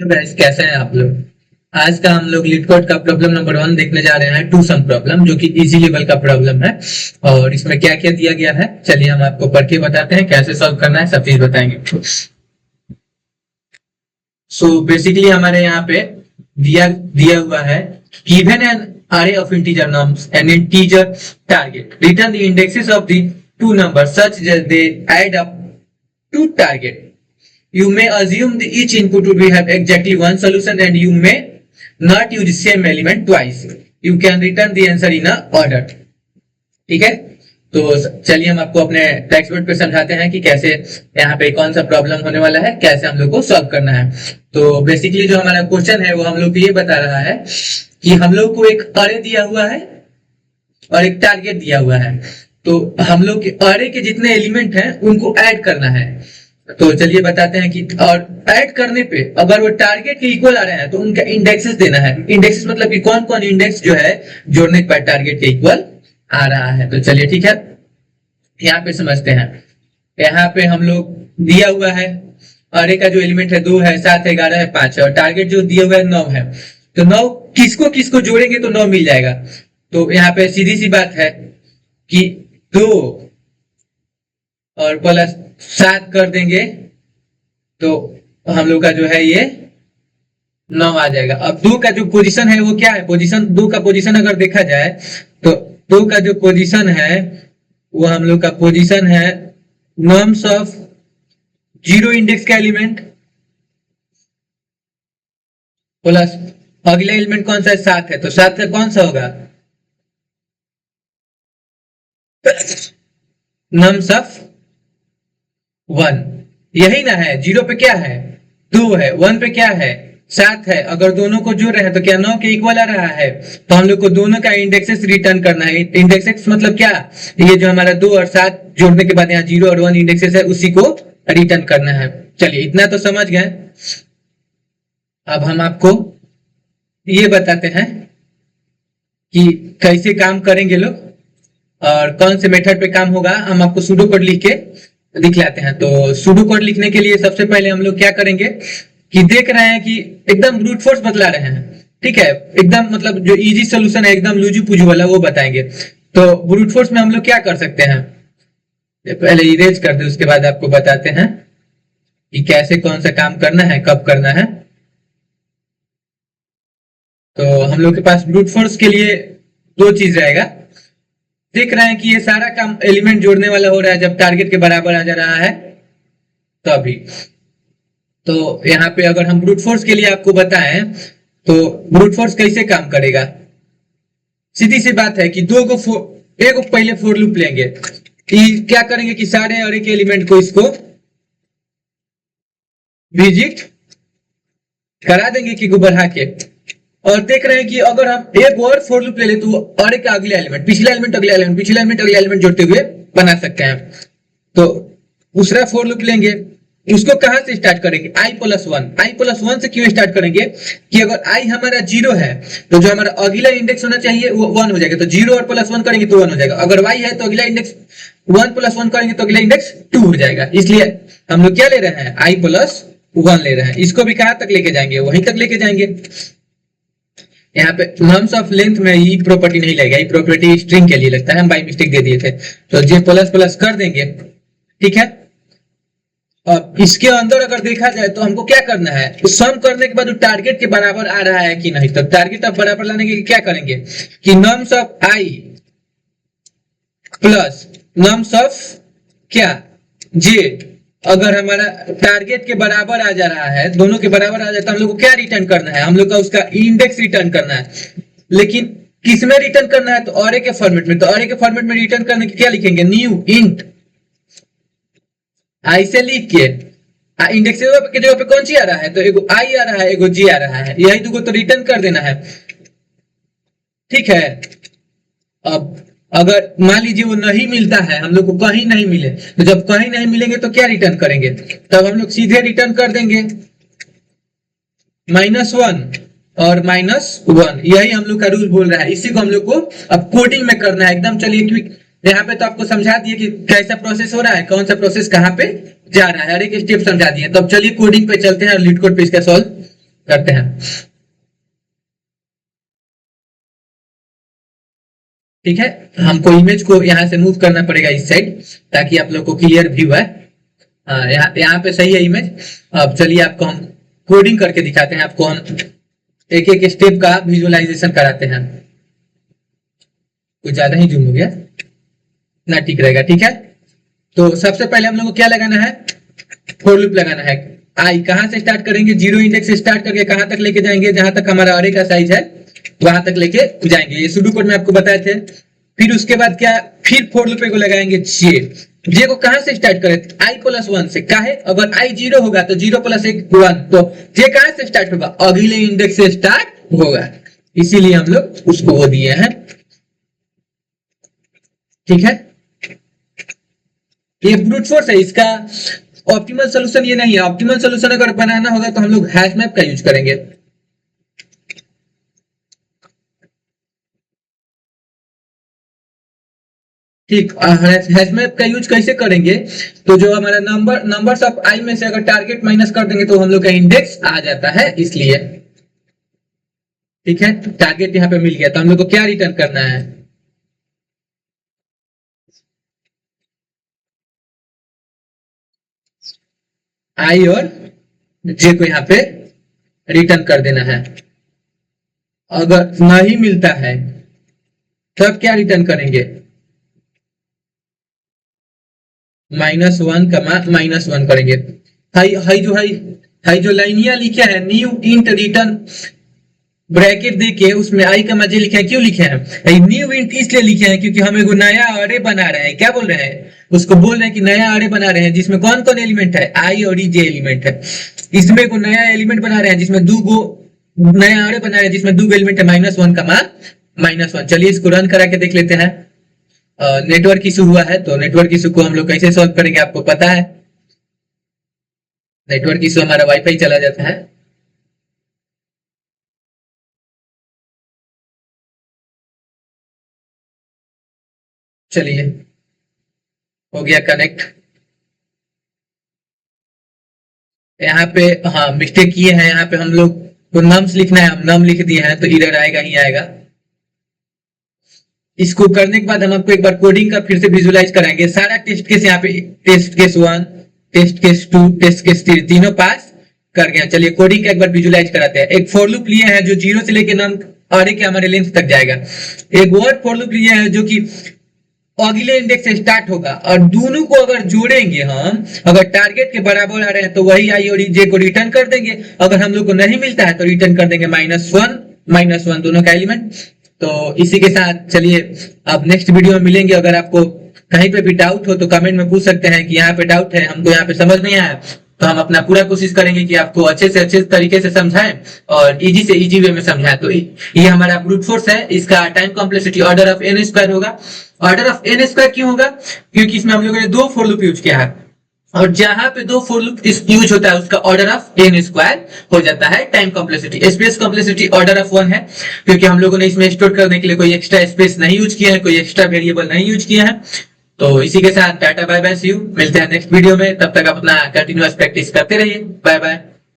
तो गाइस कैसे हैं आप लोग। आज का हम लोग लीड कोड का प्रॉब्लम नंबर 1 देखने जा रहे हैं, टू सम प्रॉब्लम, जो कि इजी लेवल का प्रॉब्लम है। और इसमें क्या क्या दिया गया है, चलिए हम आपको पढ़ के बताते हैं, कैसे सॉल्व करना है सब चीज बताएंगे। सो बेसिकली हमारे यहाँ पे दिया दिया हुआ है, given an array of integer norms and integer target, return the indexes of the two numbers such that they add up to target. You may assume the each input would have exactly one solution and you may not use the same element twice. You can return the answer in a order. ठीक है, तो चलिए हम आपको अपने text book पे समझाते हैं कि कैसे यहाँ पे कौन सा प्रॉब्लम होने वाला है, कैसे हम लोग को सॉल्व करना है। तो बेसिकली जो हमारा क्वेश्चन है वो हम लोग को ये बता रहा है कि हम लोग को एक अरे दिया हुआ है और एक टारगेट दिया हुआ है। तो हम लोग के अरे के जितने एलिमेंट हैं उनको ऐड करना है। तो चलिए बताते हैं कि और ऐड करने पे अगर वो टारगेट के इक्वल आ रहे हैं तो उनका इंडेक्सेस देना है। इंडेक्सेस मतलब कि कौन कौन इंडेक्स जो है जोड़ने के बाद टारगेट के इक्वल आ रहा है। तो चलिए ठीक है, यहाँ पे समझते हैं। यहाँ पे हम लोग दिया हुआ है अरे का जो एलिमेंट है 2 है, 7 है, 11 है, 5 है और टारगेट जो दिया हुआ है 9 है। तो 9 किसको किसको जोड़ेंगे तो 9 मिल जाएगा। तो यहाँ पे सीधी सी बात है कि 2 और प्लस 7 कर देंगे तो हम लोग का जो है ये 9 आ जाएगा। अब 2 का जो पोजीशन है वो क्या है, पोजीशन 2 का पोजीशन अगर देखा जाए तो 2 का जो पोजीशन है वो हम लोग का पोजीशन है नॉर्म्स ऑफ जीरो इंडेक्स का एलिमेंट प्लस अगला एलिमेंट कौन सा है, 7 है। तो 7 का कौन सा होगा, नॉर्म्स ऑफ 1, यही ना है। 0 पे क्या है 2 है, 1 पे क्या है 7 है। अगर दोनों को जोड़ रहे हैं तो क्या 9 के इक्वल आ रहा है। तो हम लोग को दोनों का इंडेक्सेस रिटर्न करना है। इंडेक्सेस मतलब क्या, ये जो हमारा 2 और 7 जोड़ने के बाद यहाँ 0 और 1 इंडेक्सेस है उसी को रिटर्न करना है। चलिए इतना तो समझ गए। अब हम आपको ये बताते हैं कि कैसे काम करेंगे लोग और कौन से मेथड पे काम होगा। हम आपको सूडो कोड लिख के दिखलाते हैं। तो सूडो कोड लिखने के लिए सबसे पहले हम लोग क्या करेंगे कि देख रहे हैं कि एकदम ब्रूट फोर्स बतला रहे हैं, ठीक है, एकदम मतलब जो इजी सोल्यूशन है एकदम लूजू पुजू वाला वो बताएंगे। तो ब्रूट फोर्स में हम लोग क्या कर सकते हैं, पहले इरेज कर दे उसके बाद आपको बताते हैं कि कैसे कौन सा काम करना है, कब करना है। तो हम लोग के पास ब्रूट फोर्स के लिए 2 चीज रहेगा। देख रहे हैं कि ये सारा काम एलिमेंट जोड़ने वाला हो रहा है जब टारगेट के बराबर आ जा रहा है तभी। तो यहाँ पे अगर हम ब्रूट फोर्स के लिए आपको बताएं तो ब्रूट फोर्स कैसे काम करेगा, सीधी सी बात है कि एक पहले फोर लूप लेंगे। क्या करेंगे कि सारे अरे के एलिमेंट को इसको विजिट करा देंगे कि बढ़ा के, और देख रहे हैं कि अगर हम एक और फोर लूप ले ले तो अरे का अगला एलिमेंट पिछला एलिमेंट अगला एलिमेंट पिछला एलिमेंट अगला एलिमेंट जोड़ते हुए बना सकते हैं। तो दूसरा फोर लूप लेंगे, उसको कहां से स्टार्ट करेंगे, i प्लस 1। i प्लस 1 से क्यों स्टार्ट करेंगे कि अगर i हमारा 0 है तो जो हमारा अगला इंडेक्स होना चाहिए वो 1 हो जाएगा। तो 0 और प्लस 1 करेंगे तो 1 हो जाएगा। अगर y है तो अगला इंडेक्स 1 प्लस 1 करेंगे तो अगला इंडेक्स 2 हो जाएगा। इसलिए हम लोग क्या ले रहे हैं, i प्लस 1 ले रहे हैं। इसको भी कहां तक लेके जाएंगे, वहीं तक लेके जाएंगे। यहाँ पे नॉर्म्स ऑफ लेंथ में ये प्रॉपर्टी नहीं लगेगा, ये प्रॉपर्टी स्ट्रिंग के लिए लगता है, हम बाय मिस्टेक दे दिए थे। तो जे प्लस प्लस कर देंगे, ठीक है। अब इसके अंदर अगर देखा जाए तो हमको क्या करना है, तो सम करने के बाद वो टारगेट के बराबर आ रहा है कि नहीं। तो टारगेट अब बराबर लाने के लिए क्या करेंगे कि norms of i plus norms of क्या j, अगर हमारा टारगेट के बराबर आ जा रहा है, दोनों के बराबर आ जाता है, हम लोग को क्या रिटर्न करना है, हम लोग का उसका इंडेक्स रिटर्न करना है। लेकिन किस में रिटर्न करना है, तो अरे के फॉर्मेट में। तो अरे के फॉर्मेट में रिटर्न करने के क्या लिखेंगे, न्यू इंट आई से लिख के इंडेक्स के जगह पे कौन सी आ रहा है, तो एगो आई आ रहा है एगो जी आ रहा है, यही दो तो रिटर्न कर देना है, ठीक है। अब अगर मान लीजिए वो नहीं मिलता है, हम लोग को कहीं नहीं मिले, तो जब कहीं नहीं मिलेंगे तो क्या रिटर्न करेंगे, तब हम लोग सीधे रिटर्न कर देंगे -1 और -1। यही हम लोग का रूल बोल रहा है। इसी को हम लोग को अब कोडिंग में करना है एकदम। चलिए क्विक, यहाँ पे तो आपको समझा दिए कि कैसा प्रोसेस हो रहा है, कौन सा प्रोसेस कहाँ पे जा रहा है, हर एक स्टेप समझा दिए। तो अब चलिए कोडिंग पे चलते हैं और लीड कोड पे इसका सॉल्व करते हैं। ठीक है, हमको इमेज को यहाँ से मूव करना पड़ेगा इस साइड, ताकि आप लोग को क्लियर व्यू है। यहाँ पे सही है इमेज। अब चलिए आपको हम कोडिंग करके दिखाते हैं, आपको हम एक एक स्टेप का विजुअलाइजेशन कराते हैं। कुछ ज्यादा ही जूम हो गया ना, ठीक रहेगा। ठीक है, तो सबसे पहले हम लोग को क्या लगाना है, फॉर लूप लगाना है। आई कहां से स्टार्ट करेंगे, 0 इंडेक्स से स्टार्ट करके कहां तक लेके जाएंगे, जहां तक हमारा अरे का साइज है वहां तक लेके जाएंगे। ये सुडो कोड में आपको बताए थे। फिर उसके बाद क्या, फिर फॉर लूप को लगाएंगे जे। जे को कहां से स्टार्ट करें, i+1 से। काहे, अगर i 0 होगा तो 0 + 1 1, तो जे कहां से स्टार्ट होगा, अगले इंडेक्स से स्टार्ट होगा, इसीलिए हम लोग उसको वो दिए हैं। ठीक है, ये ब्रूट फोर्स है, इसका ऑप्टिमल सोल्यूशन ये नहीं है। ऑप्टिमल सोल्यूशन अगर बनाना होगा तो हम लोग हैश मैप का यूज करेंगे। ठीक, हैश मैप का यूज कैसे करेंगे, तो जो हमारा नंबर्स ऑफ आई में से अगर टारगेट माइनस कर देंगे तो हम लोग का इंडेक्स आ जाता है, इसलिए। ठीक है, टारगेट यहाँ पे मिल गया, तो हम लोग को क्या रिटर्न करना है, आई और जे को यहाँ पे रिटर्न कर देना है। अगर नहीं मिलता है तब क्या रिटर्न करेंगे, -1 -1 करेंगे। हाई जो लाइनिया लिखा है, न्यू इंट रिटर्न ब्रैकेट देके उसमें आई का मजे लिखे हैं। क्यों लिखे हैं न्यू इंट, इसलिए लिखे हैं क्योंकि हम एक नया अरे बना रहे हैं। क्या बोल रहे हैं, उसको बोल रहे हैं कि नया अरे बना रहे हैं जिसमें कौन कौन एलिमेंट है, आई और जे एलिमेंट है। इसमें को नया एलिमेंट बना रहे हैं जिसमें नया अरे बना रहे हैं जिसमें 2 एलिमेंट है, -1 -1। चलिए इसको रन करा के देख लेते हैं। नेटवर्क इशू हुआ है, तो नेटवर्क इशू को हम लोग कैसे सॉल्व करेंगे आपको पता है। नेटवर्क इशू हमारा वाईफाई चला जाता है। चलिए हो गया कनेक्ट। यहाँ पे हाँ मिस्टेक किए हैं, यहाँ पे हम लोग को नम्स लिखना है, हम नम लिख दिए हैं तो इधर आएगा ही आएगा। इसको करने के बाद हम आपको एक बार कोडिंग का फिर से विजुलाइज कराएंगे। सारा टेस्ट केस यहाँ पे test case 1, test case 2, test case 3 तीनों पास कर गया। चलिए कोडिंग का एक बार विजुलाइज कराते हैं। एक फॉर लूप लिए हैं जो 0 से लेके नम अरे के हमारे लेंथ तक जाएगा। एक वर्ड फॉर लूप लिए हैं जो कि अगले इंडेक्स से स्टार्ट होगा, और दोनों को अगर जोड़ेंगे हम, अगर टारगेट के बराबर आ रहे हैं तो वही आई और जे को रिटर्न कर देंगे। अगर हम लोग को नहीं मिलता है तो रिटर्न कर देंगे -1 दोनों का एलिमेंट। तो इसी के साथ चलिए अब नेक्स्ट वीडियो में मिलेंगे। अगर आपको कहीं पे भी डाउट हो तो कमेंट में पूछ सकते हैं कि यहाँ पे डाउट है, हमको यहाँ पे समझ नहीं आया, तो हम अपना पूरा कोशिश करेंगे कि आपको अच्छे से अच्छे तरीके से समझाएं और इजी से इजी वे में समझाएं। तो ये हमारा ब्रूट फोर्स है, इसका time complexity order of n² होगा। ऑर्डर ऑफ n² क्यों होगा, क्योंकि इसमें हम लोगों ने 2 फॉर लूप यूज किया है, और जहां पे 2 फॉर लूप यूज होता है उसका ऑर्डर ऑफ n² हो जाता है। Time complexity, space complexity order of 1 है, क्योंकि हम लोगों ने इसमें स्टोर करने के लिए कोई एक्स्ट्रा स्पेस नहीं यूज किया है, कोई एक्स्ट्रा वेरिएबल नहीं यूज किया है। तो इसी के साथ tata bye bye, see you, मिलते हैं नेक्स्ट वीडियो में। तब तक आप अपना कंटिन्यूअस प्रैक्टिस करते रहिए। Bye bye.